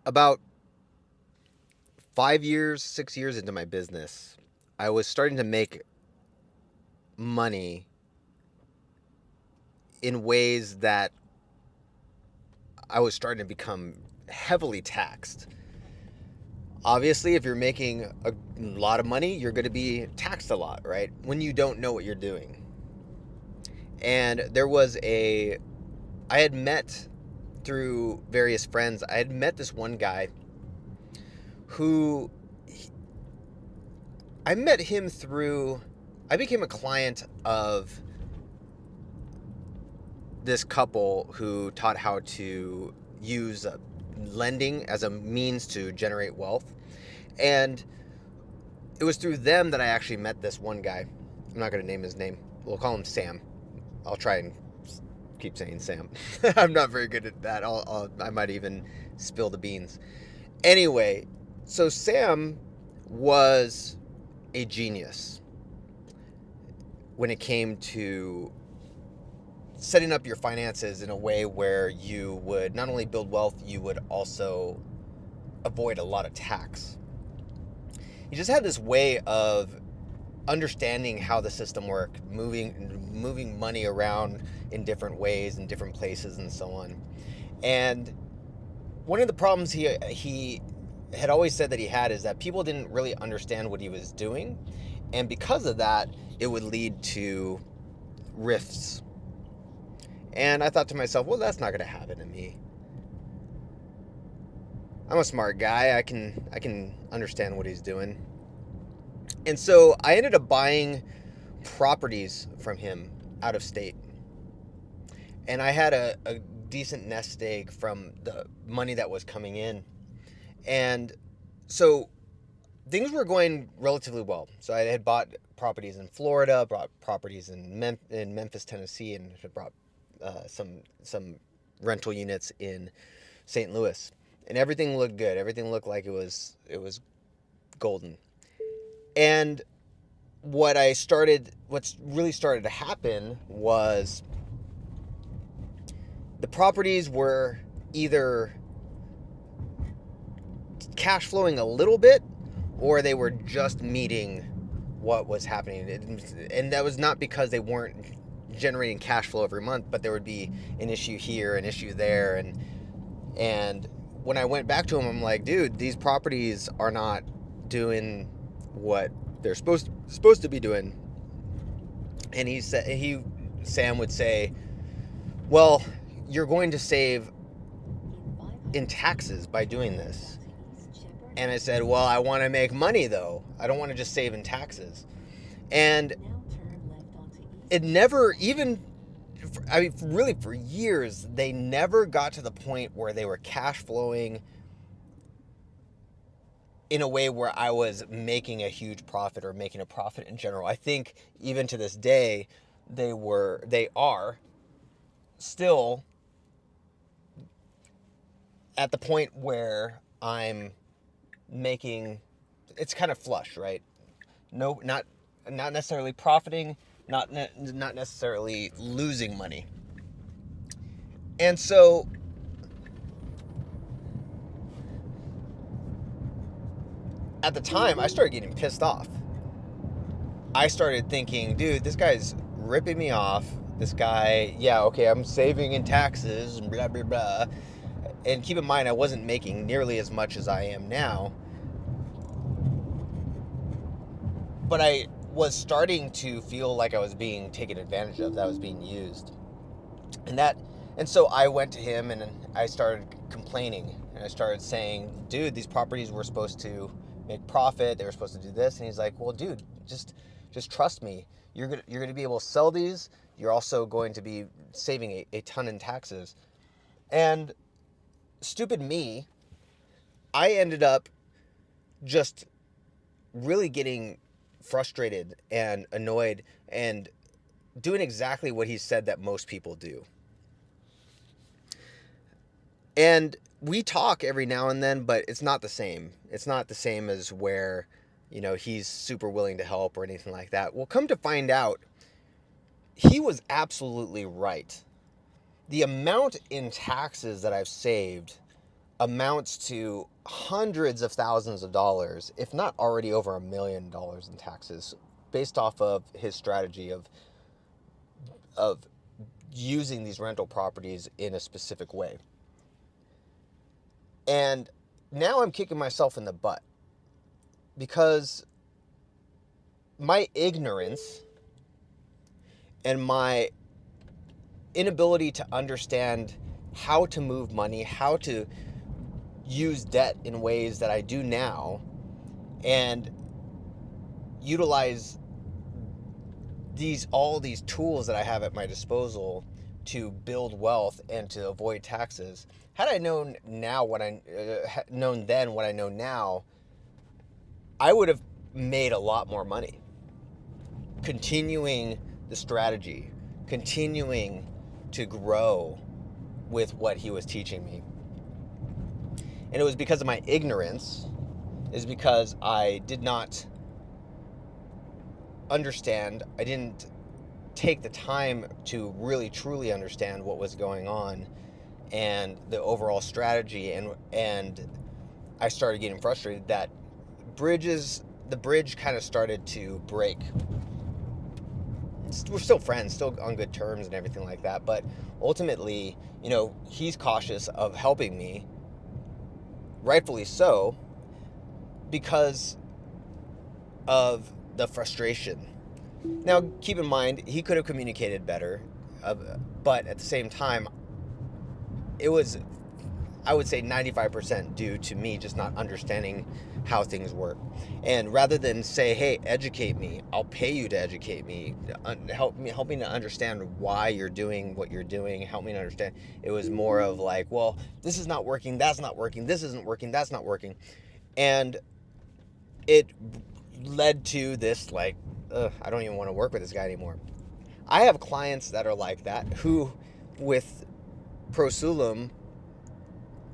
About 5 years, 6 years into my business, I was starting to make money in ways that I was starting to become heavily taxed. Obviously, if you're making a lot of money, you're going to be taxed a lot, right? When you don't know what you're doing. And I had met through various friends, I had met this one guy who I met him through, I became a client of this couple who taught how to use lending as a means to generate wealth. And it was through them that I actually met this one guy. I'm not going to name his name. We'll call him Sam. I'll try and keep saying Sam. I'm not very good at that. I might even spill the beans. Anyway, so Sam was a genius when it came to setting up your finances in a way where you would not only build wealth, you would also avoid a lot of tax. He just had this way of understanding how the system worked, moving money around in different ways in different places and so on. And one of the problems he had always said that he had is that people didn't really understand what he was doing, and because of that, it would lead to rifts. And I thought to myself, well, that's not going to happen to me. I'm a smart guy. I can understand what he's doing. And so I ended up buying properties from him out of state. And I had a decent nest egg from the money that was coming in. And so things were going relatively well. So I had bought properties in Florida, bought properties in Memphis, Tennessee, and had brought some rental units in St. Louis. And everything looked good. Everything looked like it was golden. And what's really started to happen was the properties were either cash flowing a little bit or they were just meeting what was happening. And that was not because they weren't generating cash flow every month, but there would be an issue here, an issue there. And when I went back to him, I'm like, dude, these properties are not doing what they're supposed to be doing. And Sam would say, well, you're going to save in taxes by doing this. And I said, well, I want to make money though. I don't want to just save in taxes. And it never even, I mean, really for years, they never got to the point where they were cash flowing in a way where I was making a huge profit or making a profit in general. I think even to this day, they are still at the point where I'm making, it's kind of flush, right? No, not necessarily profiting, not necessarily losing money. And so at the time, I started getting pissed off. I started thinking, dude, this guy's ripping me off. This guy, yeah, okay, I'm saving in taxes and blah, blah, blah. And keep in mind, I wasn't making nearly as much as I am now. But I was starting to feel like I was being taken advantage of, that I was being used. And that, and so I went to him and I started complaining. And I started saying, dude, these properties were supposed to make profit. They were supposed to do this. And he's like, well, dude, just trust me. You're gonna be able to sell these. You're also going to be saving a ton in taxes. And stupid me, I ended up just really getting frustrated and annoyed and doing exactly what he said that most people do. And we talk every now and then, but it's not the same. It's not the same as where, he's super willing to help or anything like that. Well, come to find out, he was absolutely right. The amount in taxes that I've saved amounts to hundreds of thousands of dollars, if not already over $1 million in taxes, based off of his strategy of using these rental properties in a specific way. And now I'm kicking myself in the butt because my ignorance and my inability to understand how to move money, how to use debt in ways that I do now, and utilize all these tools that I have at my disposal to build wealth and to avoid taxes. Had I known now what I known then what I know now, I would have made a lot more money. Continuing the strategy, continuing to grow with what he was teaching me. And it was because of my ignorance, is because I did not understand, I didn't take the time to really truly understand what was going on and the overall strategy, and I started getting frustrated that the bridge kind of started to break. We're still friends, still on good terms and everything like that, but ultimately, he's cautious of helping me, rightfully so, because of the frustration. Now, keep in mind, he could have communicated better, but at the same time, it was, I would say, 95% due to me just not understanding how things work. And rather than say, hey, educate me, I'll pay you to educate me, help me to understand why you're doing what you're doing, help me to understand, it was more of like, well, this is not working, that's not working, this isn't working, that's not working. And it led to this, like, I don't even want to work with this guy anymore. I have clients that are like that, who, with Prosulum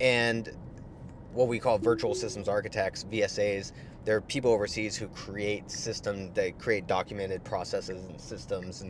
and what we call virtual systems architects, VSAs, they're people overseas who create systems, they create documented processes and systems,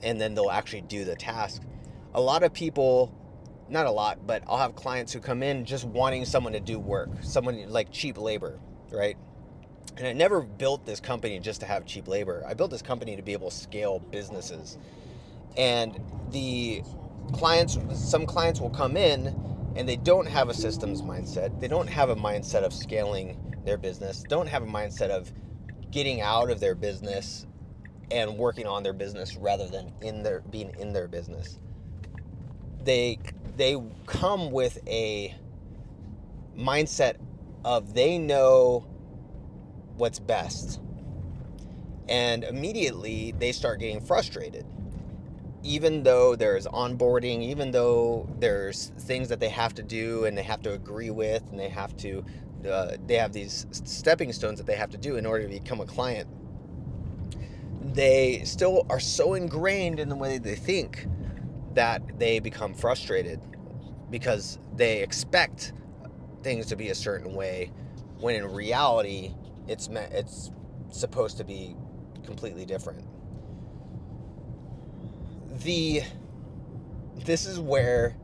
and then they'll actually do the task. A lot of people, not a lot, but I'll have clients who come in just wanting someone to do work, someone like cheap labor, right? And I never built this company just to have cheap labor. I built this company to be able to scale businesses. And some clients will come in and they don't have a systems mindset. They don't have a mindset of scaling their business, don't have a mindset of getting out of their business and working on their business rather than being in their business. They come with a mindset of they know what's best. And immediately they start getting frustrated. Even though there's onboarding, even though there's things that they have to do and they have to agree with, and they have these stepping stones that they have to do in order to become a client, they still are so ingrained in the way they think that they become frustrated because they expect things to be a certain way, when in reality it's supposed to be completely different. This is where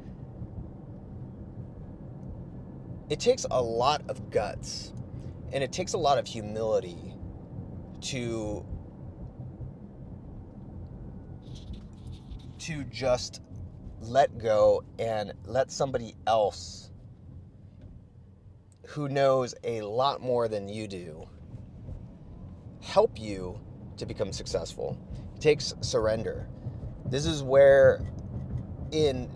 it takes a lot of guts and it takes a lot of humility to just let go and let somebody else who knows a lot more than you do help you to become successful. It takes surrender. This is where, in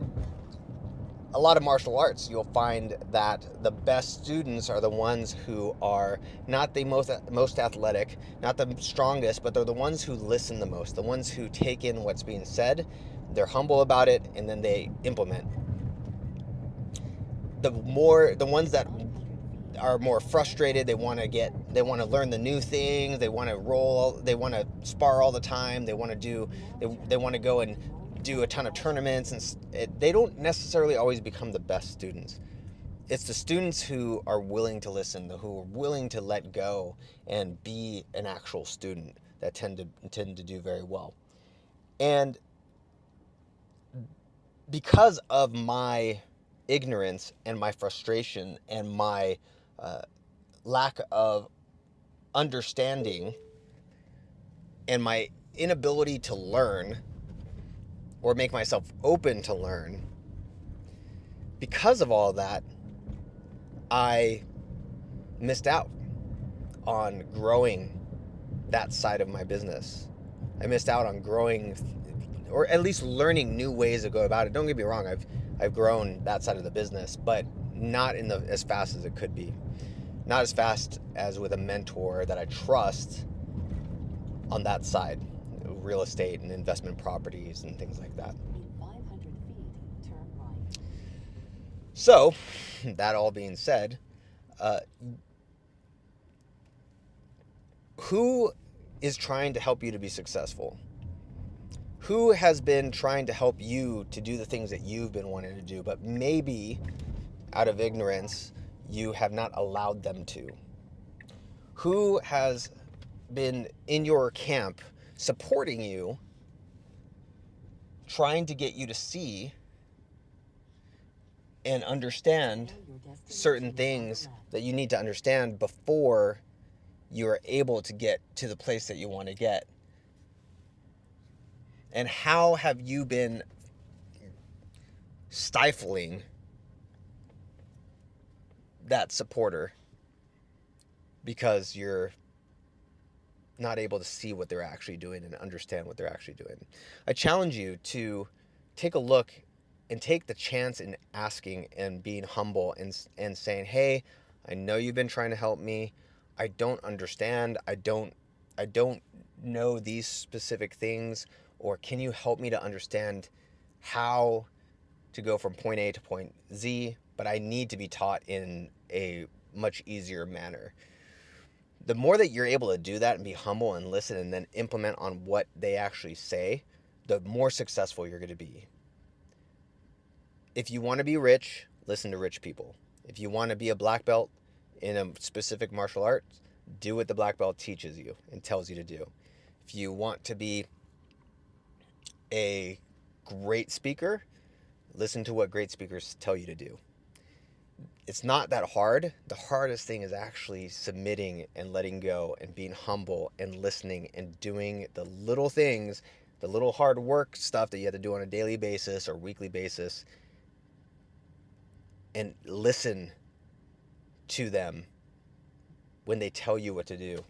a lot of martial arts, you'll find that the best students are the ones who are not the most athletic, not the strongest, but they're the ones who listen the most, the ones who take in what's being said, they're humble about it, and then they implement. The ones that are more frustrated, they want to learn the new things, they want to spar all the time, they want to go and do a ton of tournaments, and they don't necessarily always become the best students. It's the students who are willing to listen, who are willing to let go and be an actual student, that tend to do very well. And because of my ignorance and my frustration and my lack of understanding and my inability to learn or make myself open to learn, because of all that, I missed out on growing that side of my business. I missed out on growing, or at least learning new ways to go about it. Don't get me wrong, I've grown that side of the business, but not as fast as it could be. Not as fast as with a mentor that I trust on that side, real estate and investment properties and things like that. In 500 feet, turn right. So, that all being said, who is trying to help you to be successful? Who has been trying to help you to do the things that you've been wanting to do, but maybe out of ignorance, you have not allowed them to? Who has been in your camp supporting you, trying to get you to see and understand certain things that you need to understand before you are able to get to the place that you want to get? And how have you been stifling that supporter because you're not able to see what they're actually doing and understand what they're actually doing? I challenge you to take a look and take the chance in asking and being humble and saying, hey, I know you've been trying to help me. I don't understand. I don't know these specific things, or can you help me to understand how to go from point A to point Z, but I need to be taught in a much easier manner. The more that you're able to do that and be humble and listen and then implement on what they actually say, the more successful you're going to be. If you want to be rich, listen to rich people. If you want to be a black belt in a specific martial art, do what the black belt teaches you and tells you to do. If you want to be a great speaker, listen to what great speakers tell you to do. It's not that hard. The hardest thing is actually submitting and letting go and being humble and listening and doing the little things, the little hard work stuff that you have to do on a daily basis or weekly basis, and listen to them when they tell you what to do.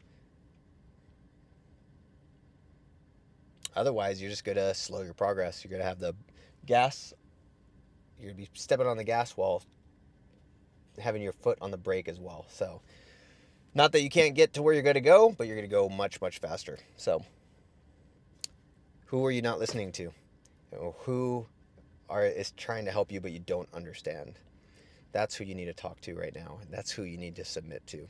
Otherwise, you're just going to slow your progress. You're going to have the gas, you're going to be stepping on the gas while having your foot on the brake as well. So, not that you can't get to where you're going to go, but you're going to go much, much faster. So, who are you not listening to? Who is trying to help you but you don't understand? That's who you need to talk to right now. And that's who you need to submit to.